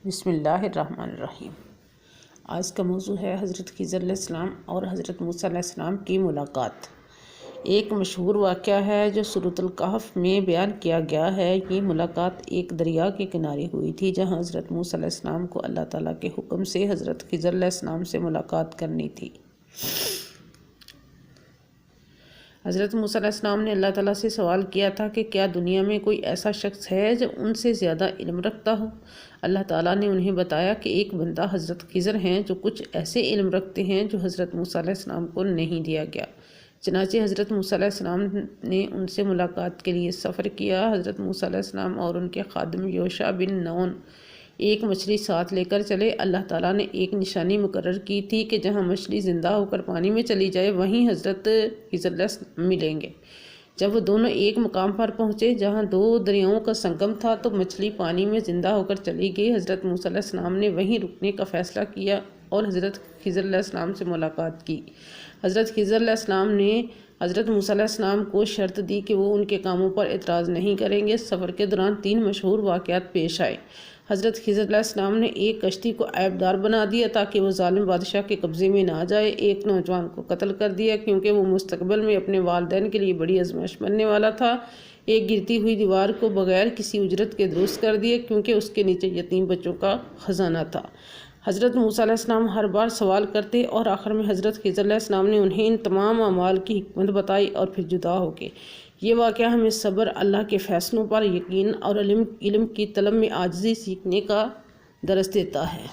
بسم اللہ الرحمن الرحیم۔ آج کا موضوع ہے حضرت خضر علیہ السلام اور حضرت موسیٰ علیہ السلام کی ملاقات۔ ایک مشہور واقعہ ہے جو سورۃ الکہف میں بیان کیا گیا ہے۔ یہ ملاقات ایک دریا کے کنارے ہوئی تھی جہاں حضرت موسیٰ علیہ السلام کو اللہ تعالیٰ کے حکم سے حضرت خضر علیہ السلام سے ملاقات کرنی تھی۔ حضرت موسیٰ علیہ السلام نے اللہ تعالیٰ سے سوال کیا تھا کہ کیا دنیا میں کوئی ایسا شخص ہے جو ان سے زیادہ علم رکھتا ہو؟ اللہ تعالیٰ نے انہیں بتایا کہ ایک بندہ حضرت خضر ہیں جو کچھ ایسے علم رکھتے ہیں جو حضرت موسیٰ علیہ السلام کو نہیں دیا گیا۔ چنانچہ حضرت موسیٰ علیہ السلام نے ان سے ملاقات کے لیے سفر کیا۔ حضرت موسیٰ علیہ السلام اور ان کے خادم یوشع بن نون ایک مچھلی ساتھ لے کر چلے۔ اللہ تعالیٰ نے ایک نشانی مقرر کی تھی کہ جہاں مچھلی زندہ ہو کر پانی میں چلی جائے وہیں حضرت خضر علیہ السلام ملیں گے۔ جب وہ دونوں ایک مقام پر پہنچے جہاں دو دریاؤں کا سنگم تھا تو مچھلی پانی میں زندہ ہو کر چلی گئی۔ حضرت موسیٰ علیہ السلام نے وہیں رکنے کا فیصلہ کیا اور حضرت خضر علیہ السلام سے ملاقات کی۔ حضرت خضر علیہ السلام نے حضرت موسیٰ علیہ السلام کو شرط دی کہ وہ ان کے کاموں پر اعتراض نہیں کریں گے۔ سفر کے دوران 3 مشہور واقعات پیش آئے۔ حضرت خضر علیہ السلام نے ایک کشتی کو عیبدار بنا دیا تاکہ وہ ظالم بادشاہ کے قبضے میں نہ جائے۔ ایک نوجوان کو قتل کر دیا کیونکہ وہ مستقبل میں اپنے والدین کے لیے بڑی آزمائش بننے والا تھا۔ ایک گرتی ہوئی دیوار کو بغیر کسی اجرت کے درست کر دیا کیونکہ اس کے نیچے یتیم بچوں کا خزانہ تھا۔ حضرت موسیٰ علیہ السلام ہر بار سوال کرتے اور آخر میں حضرت خضر علیہ السلام نے انہیں ان تمام اعمال کی حکمت بتائی اور پھر جدا ہو گئے۔ یہ واقعہ ہمیں صبر، اللہ کے فیصلوں پر یقین اور علم کی طلب میں عاجزی سیکھنے کا درس دیتا ہے۔